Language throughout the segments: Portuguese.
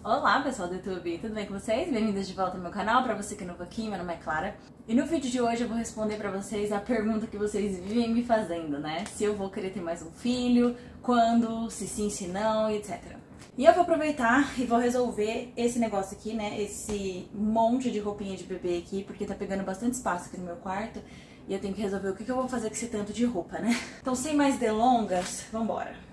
Olá pessoal do YouTube, tudo bem com vocês? Bem-vindos de volta ao meu canal. Pra você que é novo aqui, meu nome é Clara. E no vídeo de hoje eu vou responder pra vocês a pergunta que vocês vivem me fazendo, né? Se eu vou querer ter mais um filho, quando, se sim, se não, e etc. E eu vou aproveitar e vou resolver esse negócio aqui, né? Esse monte de roupinha de bebê aqui, porque tá pegando bastante espaço aqui no meu quarto. E eu tenho que resolver o que eu vou fazer com esse tanto de roupa, né? Então, sem mais delongas, vambora!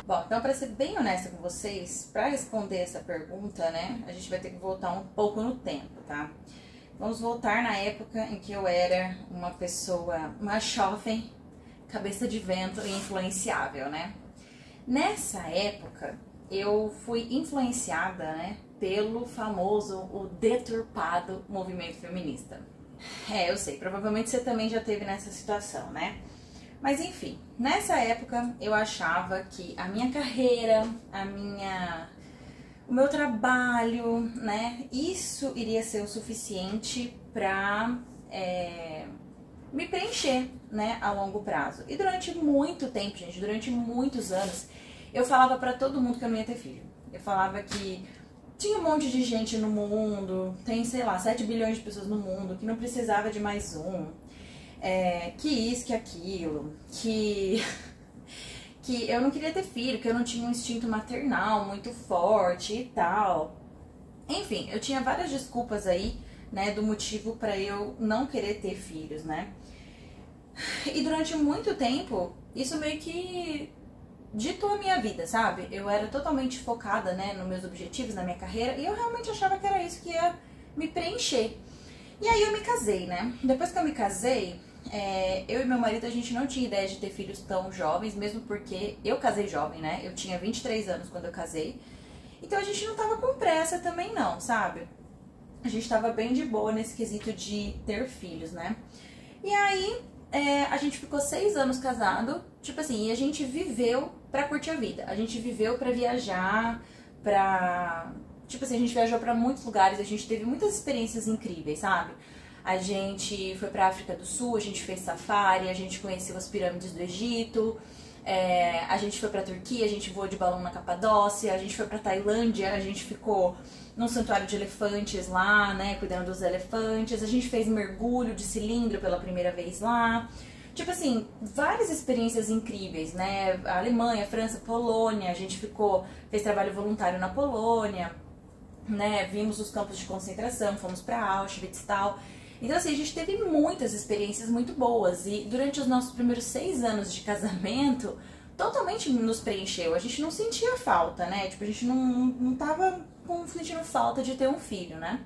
Bom, então, para ser bem honesta com vocês, para responder essa pergunta, né, a gente vai ter que voltar um pouco no tempo, tá? Vamos voltar na época em que eu era uma pessoa, uma jovem, cabeça de vento e influenciável, né? Nessa época, eu fui influenciada, né, pelo famoso, o deturpado movimento feminista. Eu sei, provavelmente você também já teve nessa situação, né? Mas enfim, nessa época eu achava que a minha carreira, o meu trabalho, né, isso iria ser o suficiente pra me preencher, né, a longo prazo. E durante muito tempo, gente, durante muitos anos, eu falava pra todo mundo que eu não ia ter filho. Eu falava que tinha um monte de gente no mundo, tem, sei lá, 7 bilhões de pessoas no mundo, que não precisava de mais um. Que isso, que aquilo, que eu não queria ter filho, que eu não tinha um instinto maternal muito forte e tal. Enfim, eu tinha várias desculpas aí, né, do motivo pra eu não querer ter filhos, né. E durante muito tempo, isso meio que ditou a minha vida, sabe? Eu era totalmente focada, né, nos meus objetivos, na minha carreira, e eu realmente achava que era isso que ia me preencher. E aí eu me casei, né? Depois que eu me casei, eu e meu marido, a gente não tinha ideia de ter filhos tão jovens, mesmo porque eu casei jovem, né? Eu tinha 23 anos quando eu casei. Então a gente não tava com pressa também não, sabe? A gente tava bem de boa nesse quesito de ter filhos, né? E aí, a gente ficou 6 anos casado, tipo assim, e a gente viveu pra curtir a vida. A gente viveu pra viajar, tipo assim, a gente viajou pra muitos lugares, a gente teve muitas experiências incríveis, sabe? A gente foi pra África do Sul, a gente fez safari, a gente conheceu as pirâmides do Egito, a gente foi pra Turquia, a gente voou de balão na Capadócia, a gente foi pra Tailândia, a gente ficou num santuário de elefantes lá, né, cuidando dos elefantes, a gente fez mergulho de cilindro pela primeira vez lá. Tipo assim, várias experiências incríveis, né? A Alemanha, a França, Polônia, a gente fez trabalho voluntário na Polônia, né? Vimos os campos de concentração, fomos pra Auschwitz e tal. Então assim, a gente teve muitas experiências muito boas e durante os nossos primeiros 6 anos de casamento, totalmente nos preencheu. A gente não sentia falta, né? Tipo, a gente não tava sentindo falta de ter um filho, né?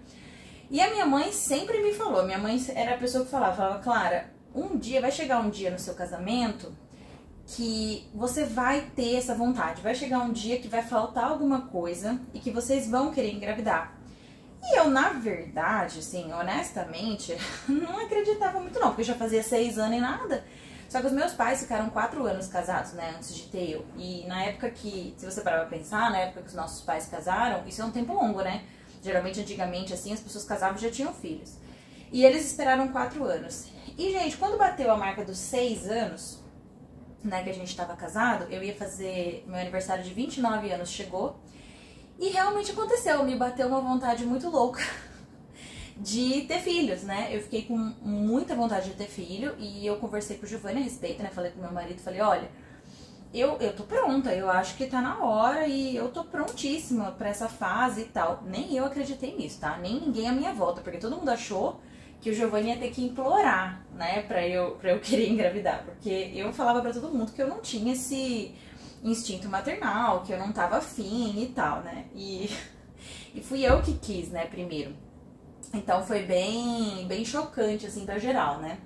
E a minha mãe sempre me falou, minha mãe era a pessoa que falava, Clara, vai chegar um dia no seu casamento que você vai ter essa vontade, vai chegar um dia que vai faltar alguma coisa e que vocês vão querer engravidar. E eu, na verdade, assim, honestamente, não acreditava muito não, porque já fazia 6 anos e nada. Só que os meus pais ficaram 4 anos casados, né, antes de ter eu. E na época que, se você parar pra pensar, na época que os nossos pais casaram, isso é um tempo longo, né? Geralmente, antigamente, assim, as pessoas casavam e já tinham filhos. E eles esperaram 4 anos. E, gente, quando bateu a marca dos 6 anos, né, que a gente tava casado, eu ia fazer, meu aniversário de 29 anos chegou, e realmente aconteceu, me bateu uma vontade muito louca de ter filhos, né? Eu fiquei com muita vontade de ter filho e eu conversei com o Giovanni a respeito, né? Falei com meu marido, falei, olha, eu tô pronta, eu acho que tá na hora e eu tô prontíssima pra essa fase e tal. Nem eu acreditei nisso, tá? Nem ninguém à minha volta, porque todo mundo achou que o Giovanni ia ter que implorar, né, pra eu querer engravidar, porque eu falava pra todo mundo que eu não tinha esse instinto maternal, que eu não tava afim e tal, né, e fui eu que quis, né, primeiro. Então foi bem chocante, assim, pra geral, né.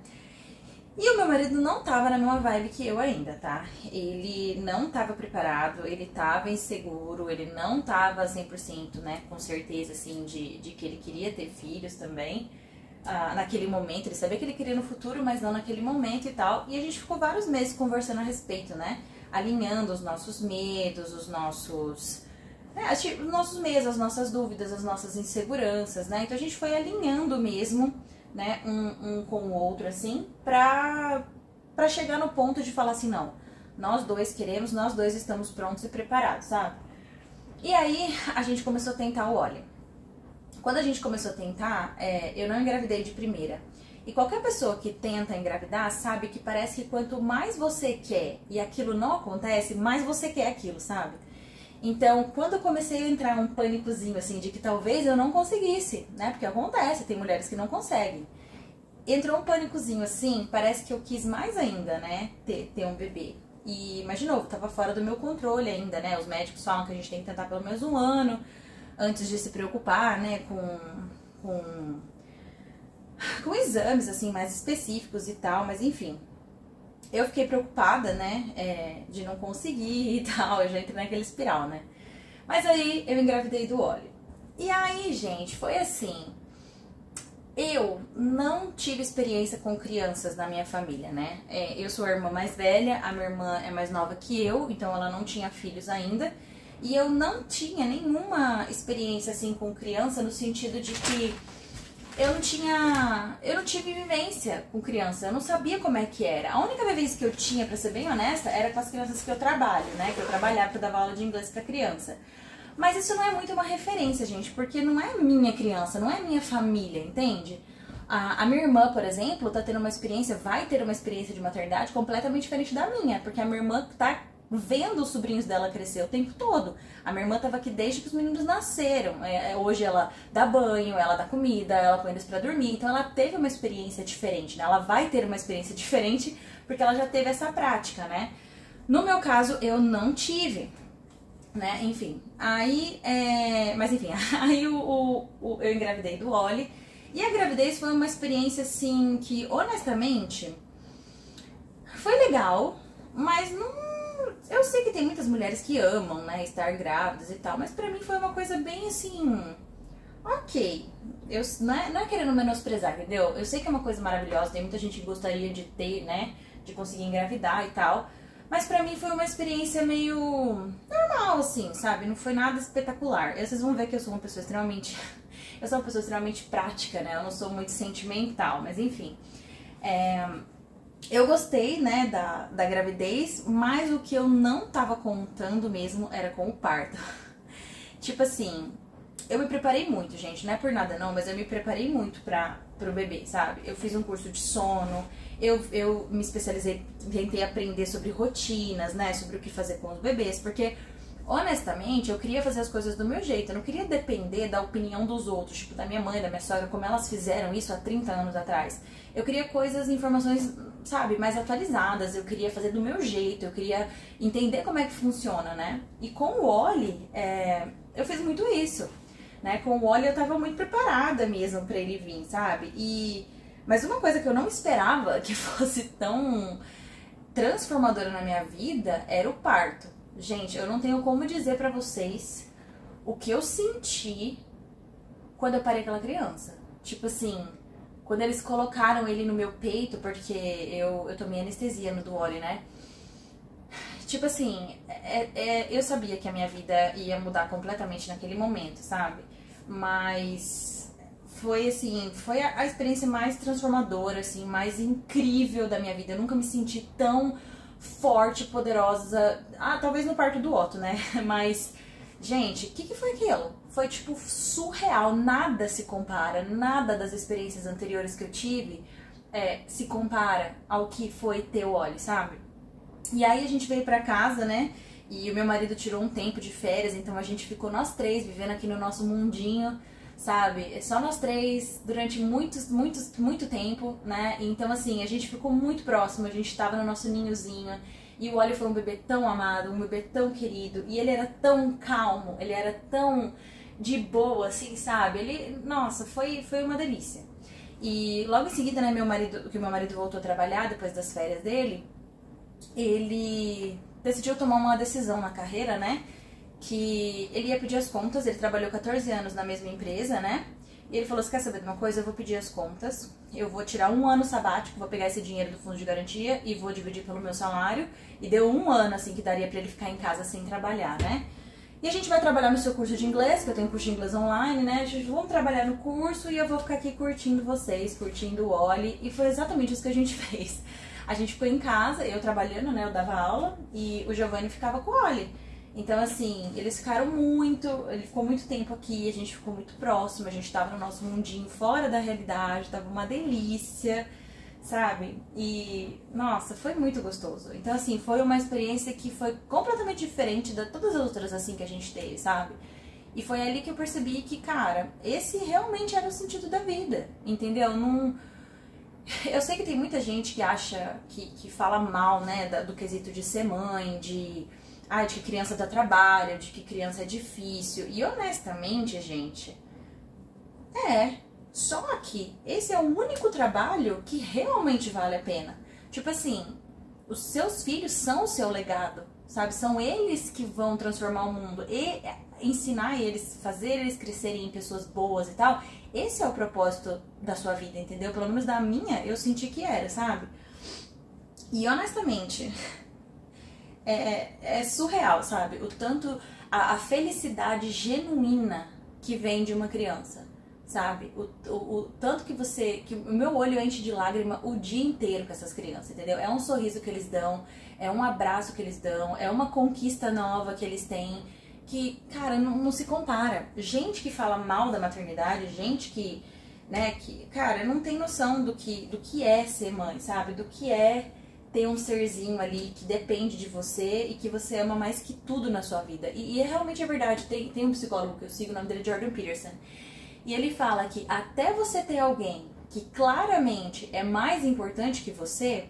E o meu marido não tava na mesma vibe que eu ainda, tá? Ele não tava preparado, ele tava inseguro, ele não tava 100%, né, com certeza, assim, de que ele queria ter filhos também. Naquele momento, ele sabia que ele queria no futuro, mas não naquele momento e tal. E a gente ficou vários meses conversando a respeito, né? Alinhando os nossos medos, os nossos medos, as nossas dúvidas, as nossas inseguranças, né? Então a gente foi alinhando mesmo, né, um com o outro, assim, pra chegar no ponto de falar assim, não, nós dois queremos, nós dois estamos prontos e preparados, sabe? E aí a gente começou a tentar o óleo. Quando a gente começou a tentar, eu não engravidei de primeira. E qualquer pessoa que tenta engravidar sabe que parece que quanto mais você quer e aquilo não acontece, mais você quer aquilo, sabe? Então, quando eu comecei a entrar um pânicozinho, assim, de que talvez eu não conseguisse, né? Porque acontece, tem mulheres que não conseguem. Entrou um pânicozinho, assim, parece que eu quis mais ainda, né? Ter um bebê. Mas, de novo, tava fora do meu controle ainda, né? Os médicos falam que a gente tem que tentar pelo menos 1 ano antes de se preocupar, né? Com exames, assim, mais específicos e tal, mas enfim. Eu fiquei preocupada, né, de não conseguir e tal, eu já entrei naquele espiral, né. Mas aí eu engravidei do óleo. E aí, gente, foi assim, eu não tive experiência com crianças na minha família, né. Eu sou a irmã mais velha, a minha irmã é mais nova que eu, então ela não tinha filhos ainda. E eu não tinha nenhuma experiência, assim, com criança no sentido de que eu não tive vivência com criança, eu não sabia como é que era. A única vivência que eu tinha, pra ser bem honesta, era com as crianças que eu trabalho, né? Que eu trabalhava, que eu dava aula de inglês pra criança. Mas isso não é muito uma referência, gente, porque não é minha criança, não é minha família, entende? A minha irmã, por exemplo, tá tendo uma experiência, vai ter uma experiência de maternidade completamente diferente da minha, porque a minha irmã tá vendo os sobrinhos dela crescer o tempo todo. A minha irmã estava aqui desde que os meninos nasceram. Hoje ela dá banho, ela dá comida, ela põe eles pra dormir. Então ela teve uma experiência diferente, né? Ela vai ter uma experiência diferente porque ela já teve essa prática, né? No meu caso, eu não tive, né? Enfim, aí... Mas enfim, aí eu engravidei do Oli. E a gravidez foi uma experiência, assim, que honestamente foi legal, mas não... Eu sei que tem muitas mulheres que amam, né, estar grávidas e tal, mas pra mim foi uma coisa bem assim, ok. Não é querendo menosprezar, entendeu? Eu sei que é uma coisa maravilhosa, tem muita gente que gostaria de ter, né, de conseguir engravidar e tal, mas pra mim foi uma experiência meio normal, assim, sabe? Não foi nada espetacular. E vocês vão ver que eu sou uma pessoa extremamente... eu sou uma pessoa extremamente prática, né? Eu não sou muito sentimental, mas enfim. Eu gostei, né, da gravidez, mas o que eu não tava contando mesmo era com o parto. Tipo assim, eu me preparei muito, gente, não é por nada não, mas eu me preparei muito pro bebê, sabe? Eu fiz um curso de sono, eu me especializei, tentei aprender sobre rotinas, né, sobre o que fazer com os bebês, porque... honestamente, eu queria fazer as coisas do meu jeito, eu não queria depender da opinião dos outros, tipo da minha mãe, da minha sogra, como elas fizeram isso há 30 anos atrás. Eu queria coisas, informações, sabe, mais atualizadas, eu queria fazer do meu jeito, eu queria entender como é que funciona, né? E com o Oli, eu fiz muito isso, né? Com o Oli eu tava muito preparada mesmo pra ele vir, sabe? Mas uma coisa que eu não esperava que fosse tão transformadora na minha vida era o parto. Gente, eu não tenho como dizer pra vocês o que eu senti quando eu parei aquela criança. Tipo assim, quando eles colocaram ele no meu peito, porque eu tomei anestesia no do Oli, né? Tipo assim, eu sabia que a minha vida ia mudar completamente naquele momento, sabe? Mas foi assim, foi a experiência mais transformadora, assim, mais incrível da minha vida. Eu nunca me senti tão... forte, poderosa, talvez no parto do Otto, né, mas, gente, o que foi aquilo? Foi, tipo, surreal, nada se compara, nada das experiências anteriores que eu tive se compara ao que foi ter o Oli, sabe? E aí a gente veio pra casa, né, e o meu marido tirou um tempo de férias, então a gente ficou nós três vivendo aqui no nosso mundinho, sabe? Só nós três durante muito tempo, né? Então, assim, a gente ficou muito próximo, a gente tava no nosso ninhozinho. E o Oli foi um bebê tão amado, um bebê tão querido. E ele era tão calmo, ele era tão de boa, assim, sabe? Nossa, foi uma delícia. E logo em seguida, né, meu marido voltou a trabalhar depois das férias dele, ele decidiu tomar uma decisão na carreira, né? Que ele ia pedir as contas, ele trabalhou 14 anos na mesma empresa, né? E ele falou, você quer saber de uma coisa? Eu vou pedir as contas, eu vou tirar um ano sabático, vou pegar esse dinheiro do fundo de garantia e vou dividir pelo meu salário. E deu um ano, assim, que daria pra ele ficar em casa sem trabalhar, né? E a gente vai trabalhar no seu curso de inglês, que eu tenho curso de inglês online, né? Vamos trabalhar no curso e eu vou ficar aqui curtindo vocês, curtindo o Oli. E foi exatamente isso que a gente fez. A gente ficou em casa, eu trabalhando, né? Eu dava aula e o Giovanni ficava com o Oli. Então, assim, eles ficaram ele ficou muito tempo aqui, a gente ficou muito próximo, a gente tava no nosso mundinho fora da realidade, tava uma delícia, sabe? E, nossa, foi muito gostoso. Então, assim, foi uma experiência que foi completamente diferente de todas as outras, assim, que a gente teve, sabe? E foi ali que eu percebi que, cara, esse realmente era o sentido da vida, entendeu? Não... Eu sei que tem muita gente que acha, que fala mal, né, do quesito de ser mãe, de que criança dá trabalho, de que criança é difícil. E honestamente, gente, só que esse é o único trabalho que realmente vale a pena. Tipo assim, os seus filhos são o seu legado, sabe? São eles que vão transformar o mundo e ensinar eles, fazer eles crescerem em pessoas boas e tal. Esse é o propósito da sua vida, entendeu? Pelo menos da minha, eu senti que era, sabe? E honestamente, é surreal, sabe? O tanto, a felicidade genuína que vem de uma criança, sabe? O tanto que o meu olho enche de lágrima o dia inteiro com essas crianças, entendeu? É um sorriso que eles dão, é um abraço que eles dão, é uma conquista nova que eles têm, que, cara, não se compara. Gente que fala mal da maternidade, gente que, né, cara, não tem noção do que é ser mãe, sabe? Do que é ter um serzinho ali que depende de você e que você ama mais que tudo na sua vida. E realmente é verdade. Tem um psicólogo que eu sigo, o nome dele é Jordan Peterson. E ele fala que até você ter alguém que claramente é mais importante que você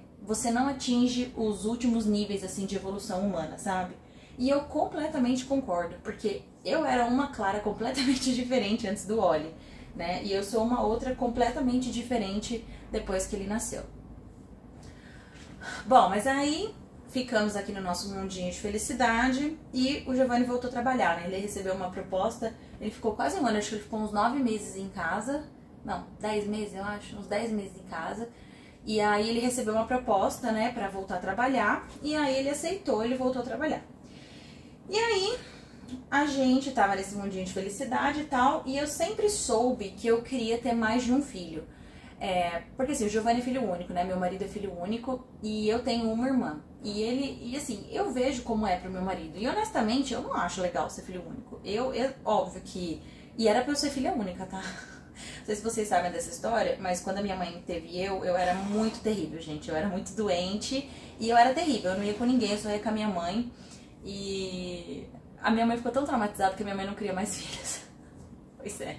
não atinge os últimos níveis, assim, de evolução humana, sabe? E eu completamente concordo, porque eu era uma Clara completamente diferente antes do Oli, né? E eu sou uma outra completamente diferente depois que ele nasceu. Bom, mas aí ficamos aqui no nosso mundinho de felicidade e o Giovanni voltou a trabalhar, né? Ele recebeu uma proposta, ele ficou quase um ano, acho que ele ficou uns 9 meses em casa, não, 10 meses eu acho, uns 10 meses em casa. E aí ele recebeu uma proposta, né, pra voltar a trabalhar, e aí ele aceitou, ele voltou a trabalhar. E aí a gente tava nesse mundinho de felicidade e tal, e eu sempre soube que eu queria ter mais de um filho. Porque assim, o Giovanni é filho único, né? Meu marido é filho único e eu tenho uma irmã. E assim, eu vejo como é pro meu marido. E honestamente, eu não acho legal ser filho único. Óbvio que... E era pra eu ser filha única, tá? Não sei se vocês sabem dessa história, mas quando a minha mãe teve eu era muito terrível, gente. Eu era muito doente e eu era terrível. Eu não ia com ninguém, eu só ia com a minha mãe. E a minha mãe ficou tão traumatizada que a minha mãe não queria mais filhos. Pois é.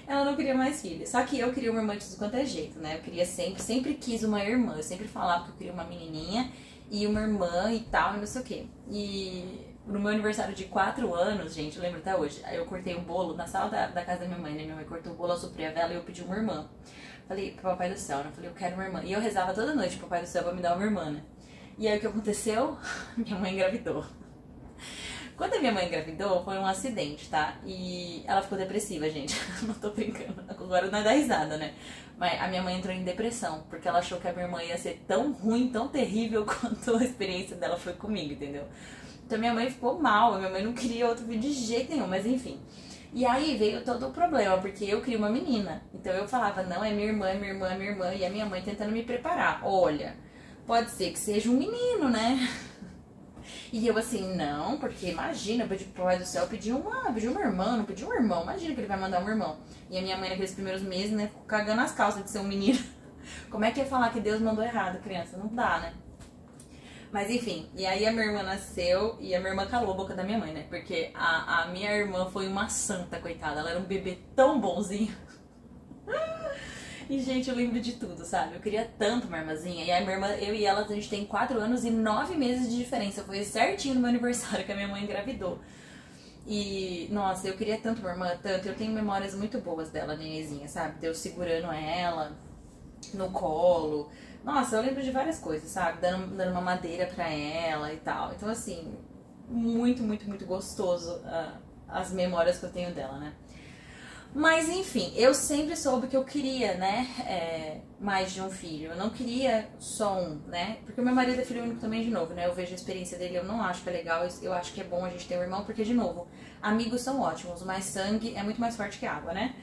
Ela não queria mais filhos. Só que eu queria uma irmã de tudo quanto é jeito, né? Eu queria sempre quis uma irmã. Eu sempre falava que eu queria uma menininha e uma irmã e tal, e não sei o quê. E no meu aniversário de 4 anos, gente, eu lembro até hoje, aí eu cortei um bolo na sala da casa da minha mãe, né? Minha mãe cortou o bolo, eu soprei a vela e eu pedi uma irmã. Falei pro Papai do Céu, né? Falei, eu quero uma irmã. E eu rezava toda noite pro Papai do Céu pra me dar uma irmã, né? E aí o que aconteceu? Minha mãe engravidou. Quando a minha mãe engravidou, foi um acidente, tá? E ela ficou depressiva, gente. Não tô brincando. Agora não é dar risada, né? Mas a minha mãe entrou em depressão, porque ela achou que a minha irmã ia ser tão ruim, tão terrível quanto a experiência dela foi comigo, entendeu? Então minha mãe ficou mal, minha mãe não queria outro filho de jeito nenhum, mas enfim. E aí veio todo o problema, porque eu queria uma menina. Então eu falava, não, é minha irmã, é minha irmã, é minha irmã. E a minha mãe tentando me preparar. Olha, pode ser que seja um menino, né? E eu assim, não, porque imagina, eu pedi pro Papai do Céu, pedi uma irmã, não pedi um irmão. Imagina que ele vai mandar um irmão. E a minha mãe naqueles primeiros meses, né, ficou cagando as calças de ser um menino. Como é que ia falar que Deus mandou errado, criança? Não dá, né? Mas enfim, e aí a minha irmã nasceu e a minha irmã calou a boca da minha mãe, né? Porque a minha irmã foi uma santa, coitada. Ela era um bebê tão bonzinho. E, gente, eu lembro de tudo, sabe? Eu queria tanto uma irmãzinha. E a minha irmã, eu e ela, a gente tem 4 anos e 9 meses de diferença. Foi certinho no meu aniversário que a minha mãe engravidou. E, nossa, eu queria tanto uma irmã, tanto. Eu tenho memórias muito boas dela, nenenzinha, sabe? De eu segurando ela no colo. Nossa, eu lembro de várias coisas, sabe? Dando uma madeira pra ela e tal. Então, assim, muito, muito, muito gostoso as memórias que eu tenho dela, né? Mas enfim, eu sempre soube que eu queria, né, mais de um filho. Eu não queria só um, né? Porque o meu marido é filho único também, de novo, né? Eu vejo a experiência dele, eu não acho que é legal, eu acho que é bom a gente ter um irmão, porque, de novo, amigos são ótimos, mas sangue é muito mais forte que água, né?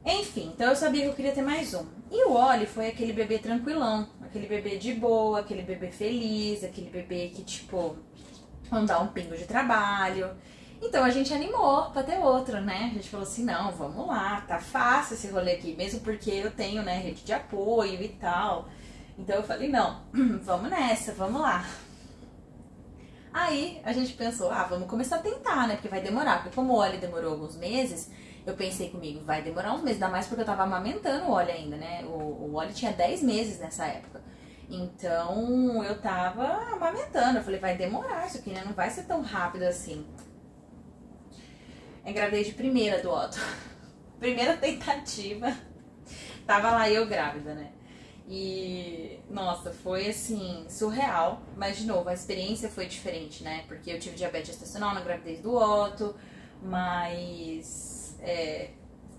Enfim, então eu sabia que eu queria ter mais um. E o Oli foi aquele bebê tranquilão, aquele bebê de boa, aquele bebê feliz, aquele bebê que, tipo, não dá um pingo de trabalho. Então a gente animou pra ter outro, né? A gente falou assim, não, vamos lá, tá fácil esse rolê aqui, mesmo porque eu tenho, né, rede de apoio e tal. Então eu falei, não, vamos nessa, vamos lá. Aí a gente pensou, vamos começar a tentar, né? Porque vai demorar. Porque como o Oli demorou alguns meses, eu pensei comigo, vai demorar uns meses, ainda mais porque eu tava amamentando o Oli ainda, né? O Oli tinha 10 meses nessa época. Então eu tava amamentando, eu falei, vai demorar isso aqui, né? Não vai ser tão rápido assim. Engravidei de primeira do Otto. Primeira tentativa. Tava lá eu grávida, né? E, nossa, foi assim, surreal. Mas, de novo, a experiência foi diferente, né? Porque eu tive diabetes gestacional na gravidez do Otto. Mas,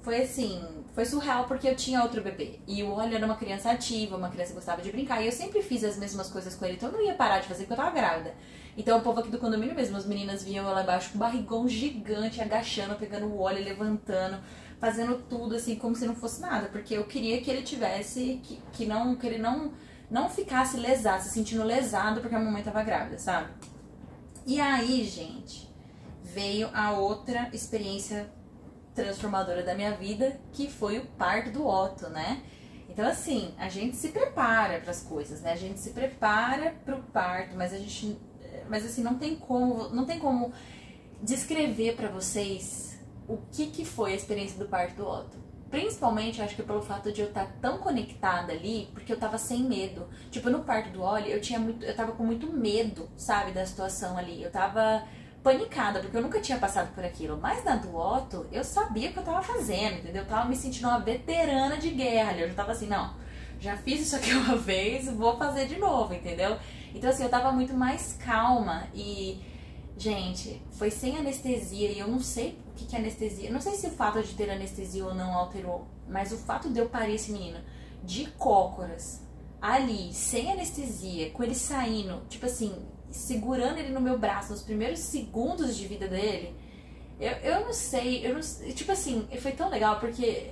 foi assim, foi surreal porque eu tinha outro bebê. E o Oli era uma criança ativa, uma criança que gostava de brincar. E eu sempre fiz as mesmas coisas com ele, então eu não ia parar de fazer porque eu tava grávida. Então o povo aqui do condomínio mesmo, as meninas vinham eu lá embaixo com um barrigão gigante, agachando, pegando o Oli, levantando, fazendo tudo assim, como se não fosse nada. Porque eu queria que ele tivesse, que ele não ficasse lesado, se sentindo lesado porque a mamãe tava grávida, sabe? E aí, gente, veio a outra experiência transformadora da minha vida, que foi o parto do Otto, né? Então, assim, a gente se prepara para as coisas, né? A gente se prepara para o parto, mas assim, não tem como descrever para vocês o que foi a experiência do parto do Otto. Principalmente, acho que pelo fato de eu estar tão conectada ali, porque eu tava sem medo. Tipo, no parto do Oli, eu tava com muito medo, sabe, da situação ali. Eu tava panicada, porque eu nunca tinha passado por aquilo. Mas na do Otto, eu sabia o que eu tava fazendo, entendeu? Eu tava me sentindo uma veterana de guerra ali. Eu já tava assim, não, já fiz isso aqui uma vez, vou fazer de novo, entendeu? Então, assim, eu tava muito mais calma e, gente, foi sem anestesia e eu não sei o que é anestesia. Eu não sei se o fato de ter anestesia ou não alterou, mas o fato de eu parir esse menino de cócoras ali, sem anestesia, com ele saindo, tipo assim, segurando ele no meu braço nos primeiros segundos de vida dele, eu não sei, tipo assim, foi tão legal porque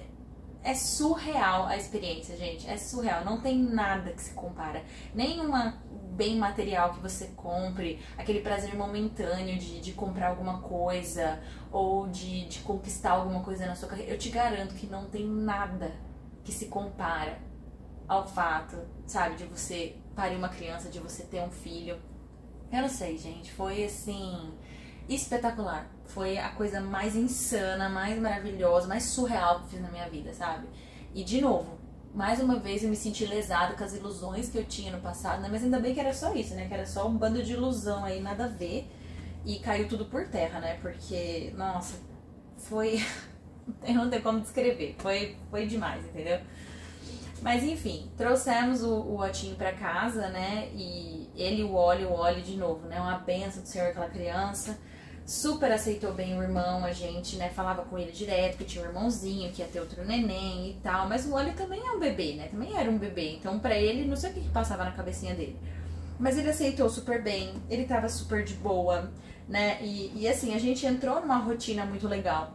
é surreal a experiência, gente, é surreal, não tem nada que se compara, nenhuma bem material que você compre, aquele prazer momentâneo de comprar alguma coisa ou de conquistar alguma coisa na sua carreira, eu te garanto que não tem nada que se compara ao fato, sabe, de você parir uma criança, de você ter um filho. Eu não sei, gente, foi assim, espetacular. Foi a coisa mais insana, mais maravilhosa, mais surreal que eu fiz na minha vida, sabe? E de novo, mais uma vez eu me senti lesada com as ilusões que eu tinha no passado, né? Mas ainda bem que era só isso, né? Que era só um bando de ilusão aí, nada a ver. E caiu tudo por terra, né? Porque, nossa, foi... eu não tenho como descrever. Foi demais, entendeu? Mas enfim, trouxemos o Otinho pra casa, né? E ele e o Oli de novo, né? Uma benção do Senhor, aquela criança. Super aceitou bem o irmão, a gente, né? Falava com ele direto, que tinha um irmãozinho, que ia ter outro neném e tal. Mas o Oli também é um bebê, né? Também era um bebê. Então pra ele, não sei o que passava na cabecinha dele. Mas ele aceitou super bem, ele tava super de boa, né? E assim, a gente entrou numa rotina muito legal.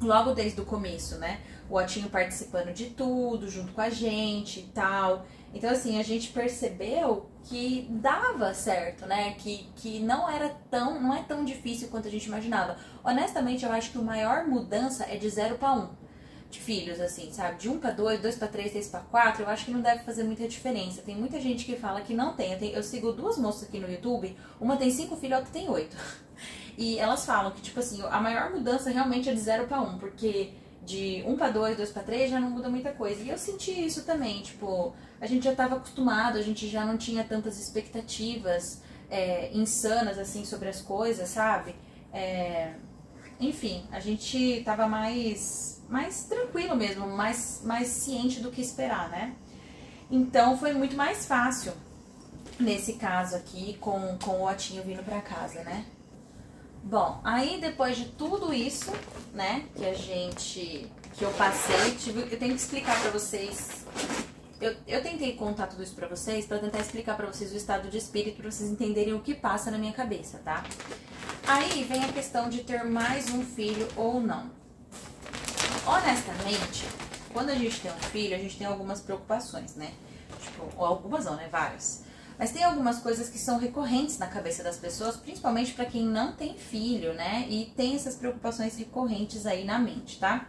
Logo desde o começo, né? O Otinho participando de tudo, junto com a gente e tal. Então, assim, a gente percebeu que dava certo, né? Que não é tão difícil quanto a gente imaginava. Honestamente, eu acho que a maior mudança é de 0 para 1 de filhos, assim, sabe? De 1 para 2, 2 para 3, 3 para 4, eu acho que não deve fazer muita diferença. Tem muita gente que fala que não tem. Eu sigo 2 moças aqui no YouTube, uma tem 5 filhos, a outra tem 8. E elas falam que, tipo assim, a maior mudança realmente é de 0 para 1, porque de 1 para 2, 2 para 3 já não muda muita coisa. E eu senti isso também, tipo, a gente já estava acostumado, a gente já não tinha tantas expectativas insanas, assim, sobre as coisas, sabe? Enfim, a gente tava mais tranquilo mesmo, mais ciente do que esperar, né? Então foi muito mais fácil nesse caso aqui com o Otinho vindo pra casa, né? Bom, aí depois de tudo isso, né, que eu passei, eu tenho que explicar pra vocês. Eu tentei contar tudo isso pra vocês, pra tentar explicar pra vocês o estado de espírito, pra vocês entenderem o que passa na minha cabeça, tá? Aí vem a questão de ter mais um filho ou não. Honestamente, quando a gente tem um filho, a gente tem algumas preocupações, né? Tipo, ou algumas não, né? Várias. Mas tem algumas coisas que são recorrentes na cabeça das pessoas, principalmente pra quem não tem filho, né? E tem essas preocupações recorrentes aí na mente, tá?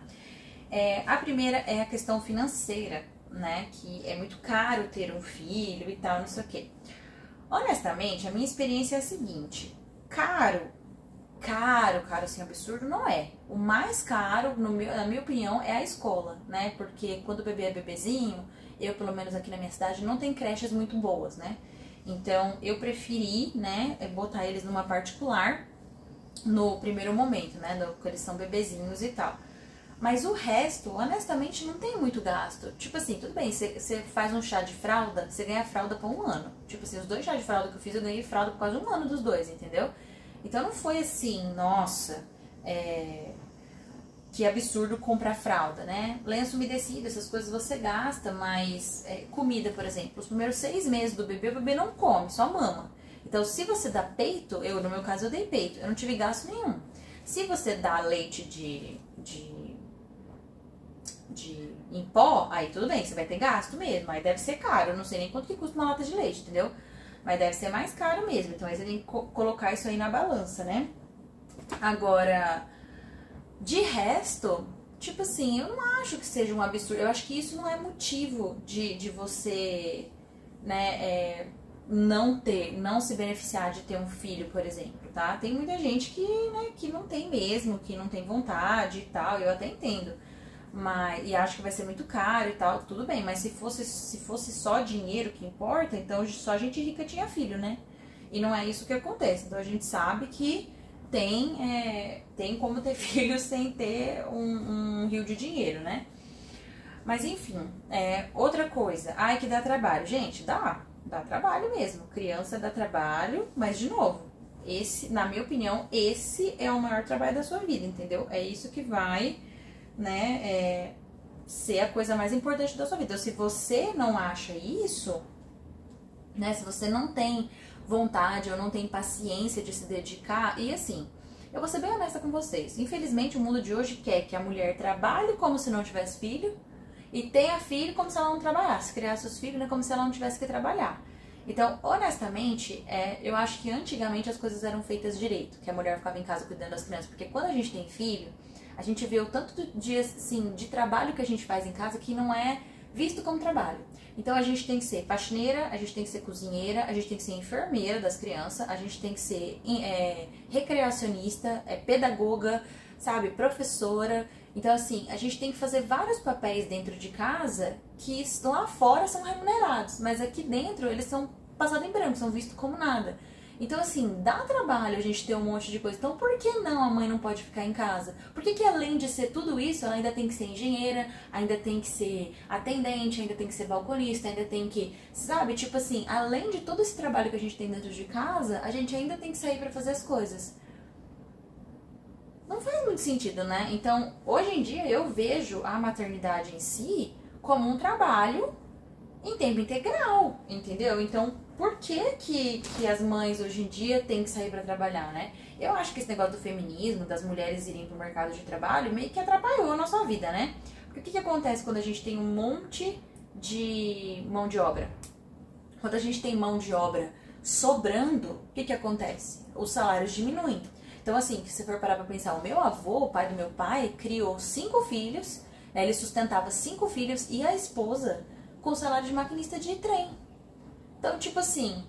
A primeira é a questão financeira, né? Que é muito caro ter um filho e tal, não sei o quê. Honestamente, a minha experiência é a seguinte: caro, assim, absurdo não é. O mais caro, na minha opinião, é a escola, né? Porque quando o bebê é bebezinho, eu, pelo menos aqui na minha cidade, não tem creches muito boas, né? Então, eu preferi, né, botar eles numa particular no primeiro momento, né? Quando eles são bebezinhos e tal. Mas o resto, honestamente, não tem muito gasto. Tipo assim, tudo bem, você faz um chá de fralda, você ganha fralda por 1 ano. Tipo assim, os 2 chás de fralda que eu fiz, eu ganhei fralda por quase 1 ano dos 2, entendeu? Então não foi assim, nossa, que absurdo comprar fralda, né? Lenço umedecido, essas coisas você gasta, mas comida, por exemplo, os primeiros 6 meses do bebê, o bebê não come, só mama. Então se você dá peito, no meu caso eu dei peito, eu não tive gasto nenhum. Se você dá leite em pó, aí tudo bem, você vai ter gasto mesmo, aí deve ser caro, eu não sei nem quanto que custa uma lata de leite, entendeu? Mas deve ser mais caro mesmo, então aí você tem que colocar isso aí na balança, né? Agora, de resto, tipo assim, eu não acho que seja um absurdo, eu acho que isso não é motivo de você, né, não se beneficiar de ter um filho, por exemplo, tá? Tem muita gente que, né, que não tem mesmo, que não tem vontade e tal, eu até entendo. E acho que vai ser muito caro e tal, tudo bem, mas se fosse só dinheiro que importa, então só gente rica tinha filho, né? E não é isso que acontece. Então a gente sabe que tem como ter filho sem ter um rio de dinheiro, né? Mas enfim, outra coisa, que dá trabalho. Gente, dá trabalho mesmo. Criança dá trabalho, mas de novo, na minha opinião, esse é o maior trabalho da sua vida, entendeu? É isso que vai, né, ser a coisa mais importante da sua vida. Então, se você não acha isso, né, se você não tem vontade ou não tem paciência de se dedicar, e assim, eu vou ser bem honesta com vocês, infelizmente o mundo de hoje quer que a mulher trabalhe como se não tivesse filho e tenha filho como se ela não trabalhasse, criar seus filhos, né, como se ela não tivesse que trabalhar. Então, honestamente, eu acho que antigamente as coisas eram feitas direito, que a mulher ficava em casa cuidando das crianças, porque quando a gente tem filho, a gente vê o tanto de, assim, de trabalho que a gente faz em casa que não é visto como trabalho. Então a gente tem que ser faxineira, a gente tem que ser cozinheira, a gente tem que ser enfermeira das crianças, a gente tem que ser recreacionista, pedagoga, sabe, professora. Então assim, a gente tem que fazer vários papéis dentro de casa que lá fora são remunerados, mas aqui dentro eles são passados em branco, são vistos como nada. Então, assim, dá trabalho a gente ter um monte de coisa. Então, por que não a mãe não pode ficar em casa? Por que além de ser tudo isso, ela ainda tem que ser engenheira, ainda tem que ser atendente, ainda tem que ser balconista, ainda tem que, sabe? Tipo assim, além de todo esse trabalho que a gente tem dentro de casa, a gente ainda tem que sair pra fazer as coisas. Não faz muito sentido, né? Então, hoje em dia, eu vejo a maternidade em si como um trabalho em tempo integral, entendeu? Então, por que as mães hoje em dia têm que sair para trabalhar, né? Eu acho que esse negócio do feminismo, das mulheres irem pro mercado de trabalho, meio que atrapalhou a nossa vida, né? Porque o que acontece quando a gente tem um monte de mão de obra? Quando a gente tem mão de obra sobrando, o que acontece? Os salários diminuem. Então, assim, se você for parar pra pensar, o meu avô, o pai do meu pai, criou 5 filhos, né? Ele sustentava 5 filhos e a esposa com salário de maquinista de trem. Então, tipo assim,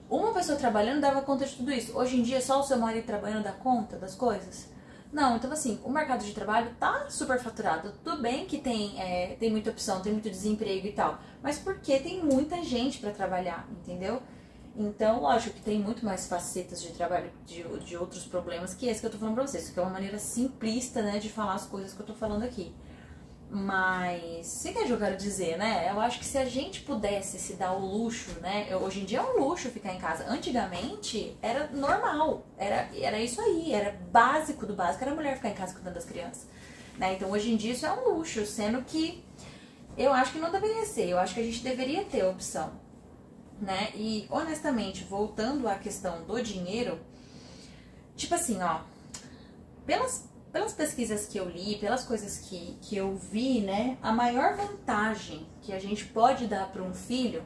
uma pessoa trabalhando dava conta de tudo isso. Hoje em dia, só o seu marido trabalhando dá conta das coisas? Não, então assim, o mercado de trabalho tá super faturado. Tudo bem que tem muita opção, tem muito desemprego e tal. Mas porque tem muita gente pra trabalhar, entendeu? Então, lógico que tem muito mais facetas de trabalho, de outros problemas que esse que eu tô falando pra vocês. Isso aqui é uma maneira simplista, né, de falar as coisas que eu tô falando aqui. Mas, você entende o que eu quero dizer, né? Eu acho que se a gente pudesse se dar o luxo, né? Hoje em dia é um luxo ficar em casa. Antigamente era normal, era isso aí, era básico do básico, era a mulher ficar em casa cuidando das crianças. Né? Então hoje em dia isso é um luxo, sendo que eu acho que não deveria ser, eu acho que a gente deveria ter a opção. Né? E honestamente, voltando à questão do dinheiro, tipo assim, ó, pelas pesquisas que eu li, pelas coisas que eu vi, né, a maior vantagem que a gente pode dar para um filho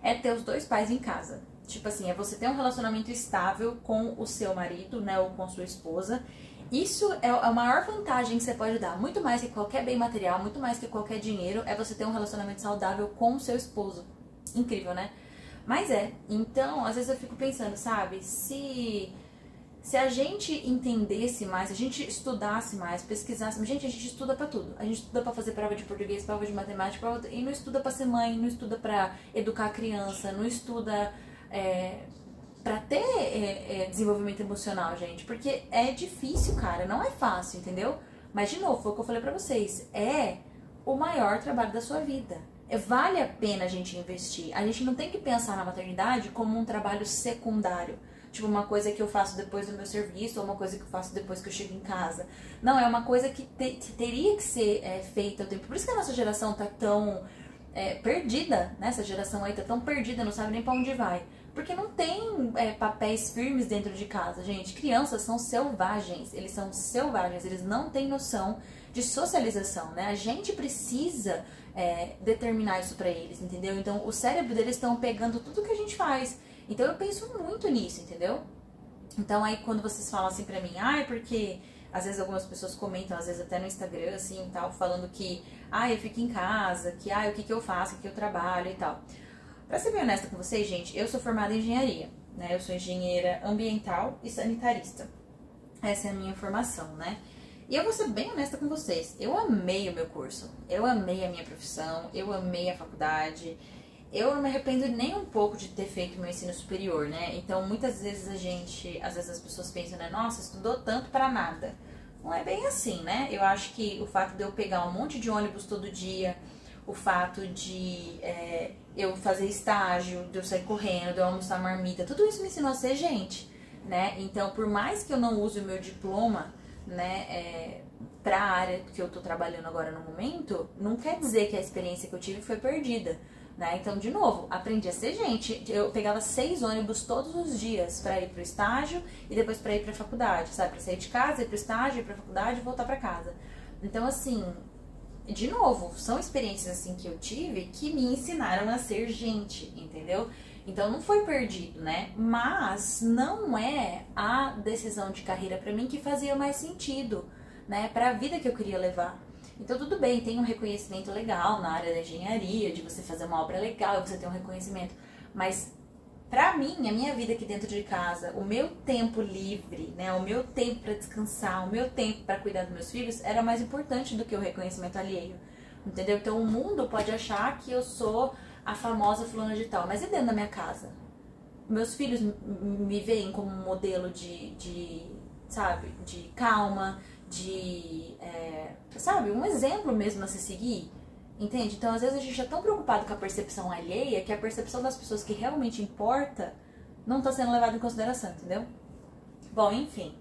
é ter os dois pais em casa. Tipo assim, é você ter um relacionamento estável com o seu marido, né, ou com sua esposa. Isso é a maior vantagem que você pode dar, muito mais que qualquer bem material, muito mais que qualquer dinheiro, é você ter um relacionamento saudável com o seu esposo. Incrível, né? Mas então, às vezes eu fico pensando, sabe, se a gente entendesse mais, se a gente estudasse mais, pesquisasse, gente, a gente estuda pra tudo. A gente estuda pra fazer prova de português, prova de matemática, e não estuda pra ser mãe, não estuda pra educar a criança, não estuda pra ter desenvolvimento emocional, gente. Porque é difícil, cara, não é fácil, entendeu? Mas, de novo, foi o que eu falei pra vocês, é o maior trabalho da sua vida. Vale a pena a gente investir. A gente não tem que pensar na maternidade como um trabalho secundário. Tipo, uma coisa que eu faço depois do meu serviço ou uma coisa que eu faço depois que eu chego em casa. Não, é uma coisa que teria que ser feita o tempo. Por isso que a nossa geração tá tão perdida, né? Essa geração aí tá tão perdida, não sabe nem pra onde vai. Porque não tem papéis firmes dentro de casa, gente. Crianças são selvagens, eles são selvagens, eles não têm noção de socialização, né? A gente precisa determinar isso pra eles, entendeu? Então, o cérebro deles estão pegando tudo que a gente faz. Então, eu penso muito nisso, entendeu? Então, aí, quando vocês falam assim pra mim, porque às vezes algumas pessoas comentam, às vezes até no Instagram, assim, tal, falando que, eu fico em casa, que, o que eu faço, o que eu trabalho e tal. Pra ser bem honesta com vocês, gente, eu sou formada em engenharia, né? Eu sou engenheira ambiental e sanitarista. Essa é a minha formação, né? E eu vou ser bem honesta com vocês, eu amei o meu curso, eu amei a minha profissão, eu amei a faculdade, eu não me arrependo nem um pouco de ter feito meu ensino superior, né? Então, muitas vezes às vezes as pessoas pensam, né? Nossa, estudou tanto pra nada. Não é bem assim, né? Eu acho que o fato de eu pegar um monte de ônibus todo dia, o fato de eu fazer estágio, de eu sair correndo, de eu almoçar marmita, tudo isso me ensinou a ser gente, né? Então, por mais que eu não use o meu diploma, né, pra área que eu tô trabalhando agora no momento, não quer dizer que a experiência que eu tive foi perdida, né? Então, de novo, aprendi a ser gente. Eu pegava 6 ônibus todos os dias pra ir pro estágio e depois pra ir pra faculdade, sabe? Pra sair de casa, ir pro estágio, ir pra faculdade e voltar pra casa. Então, assim, de novo, são experiências assim que eu tive que me ensinaram a ser gente, entendeu? Então não foi perdido, né? Mas não é a decisão de carreira pra mim que fazia mais sentido, né? Pra vida que eu queria levar. Então tudo bem, tem um reconhecimento legal na área da engenharia, de você fazer uma obra legal, você ter um reconhecimento. Mas pra mim, a minha vida aqui dentro de casa, o meu tempo livre, né? O meu tempo pra descansar, o meu tempo pra cuidar dos meus filhos era mais importante do que o reconhecimento alheio. Entendeu? Então o mundo pode achar que eu sou a famosa fulana de tal, mas e dentro da minha casa? Meus filhos me veem como um modelo sabe, de calma, sabe, um exemplo mesmo a se seguir, entende? Então às vezes a gente é tão preocupado com a percepção alheia que a percepção das pessoas que realmente importa não tá sendo levada em consideração, entendeu? Bom, enfim.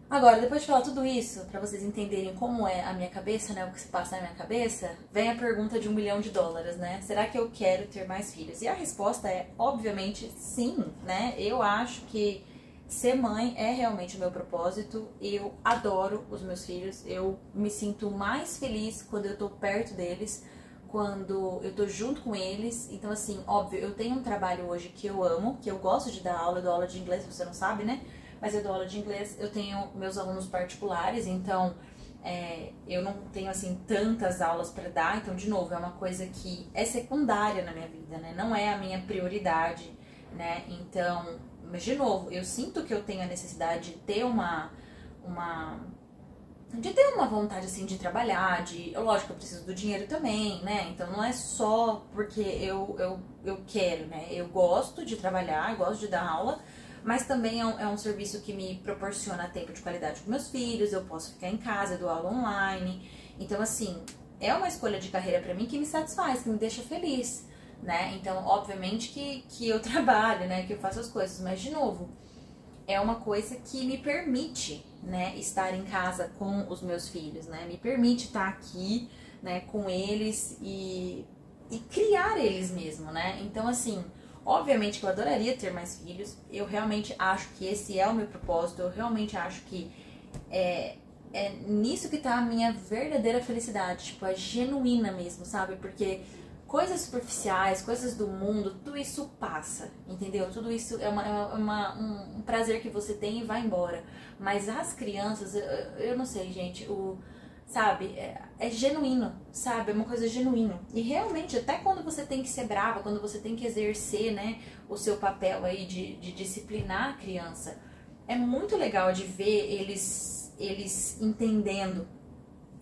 Agora, depois de falar tudo isso, pra vocês entenderem como é a minha cabeça, né, o que se passa na minha cabeça, vem a pergunta de $1 milhão, né? Será que eu quero ter mais filhos? E a resposta é, obviamente, sim, né? Eu acho que ser mãe é realmente o meu propósito. Eu adoro os meus filhos. Eu me sinto mais feliz quando eu tô perto deles, quando eu tô junto com eles. Então, assim, óbvio, eu tenho um trabalho hoje que eu amo, que eu gosto de dar aula, eu dou aula de inglês, você não sabe, né? Mas eu dou aula de inglês, eu tenho meus alunos particulares, então eu não tenho, assim, tantas aulas para dar. Então, de novo, é uma coisa que é secundária na minha vida, né? Não é a minha prioridade, né? Então, mas de novo, eu sinto que eu tenho a necessidade de ter de ter uma vontade, assim, de trabalhar, lógico, eu preciso do dinheiro também, né? Então não é só porque eu quero, né? Eu gosto de trabalhar, eu gosto de dar aula, mas também é um serviço que me proporciona tempo de qualidade com meus filhos, eu posso ficar em casa, eu dou aula online. Então, assim, é uma escolha de carreira pra mim que me satisfaz, que me deixa feliz, né? Então, obviamente que eu trabalho, né? Que eu faço as coisas, mas, de novo, é uma coisa que me permite, né, estar em casa com os meus filhos, né, me permite estar aqui, né, com eles e criar eles mesmo, né, então assim, obviamente que eu adoraria ter mais filhos, eu realmente acho que esse é o meu propósito, eu realmente acho que é nisso que tá a minha verdadeira felicidade, tipo, é genuína mesmo, sabe, porque coisas superficiais, coisas do mundo, tudo isso passa, entendeu? Tudo isso é um prazer que você tem e vai embora. Mas as crianças, eu não sei, gente, sabe, é genuíno, sabe? É uma coisa genuína. E realmente, até quando você tem que ser brava, quando você tem que exercer, né, o seu papel aí de disciplinar a criança, é muito legal de ver eles entendendo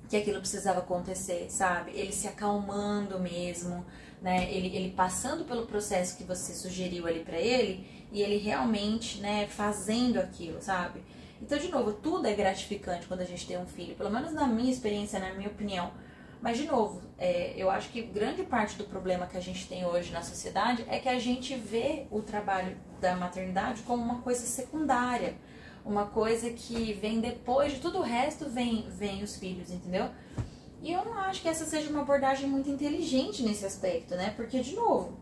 que aquilo precisava acontecer, sabe? Ele se acalmando mesmo, né? Ele passando pelo processo que você sugeriu ali pra ele e ele realmente, né, fazendo aquilo, sabe? Então, de novo, tudo é gratificante quando a gente tem um filho, pelo menos na minha experiência, na minha opinião. Mas, de novo, eu acho que grande parte do problema que a gente tem hoje na sociedade é que a gente vê o trabalho da maternidade como uma coisa secundária, uma coisa que vem depois de tudo o resto, vem os filhos, entendeu? E eu não acho que essa seja uma abordagem muito inteligente nesse aspecto, né? Porque, de novo,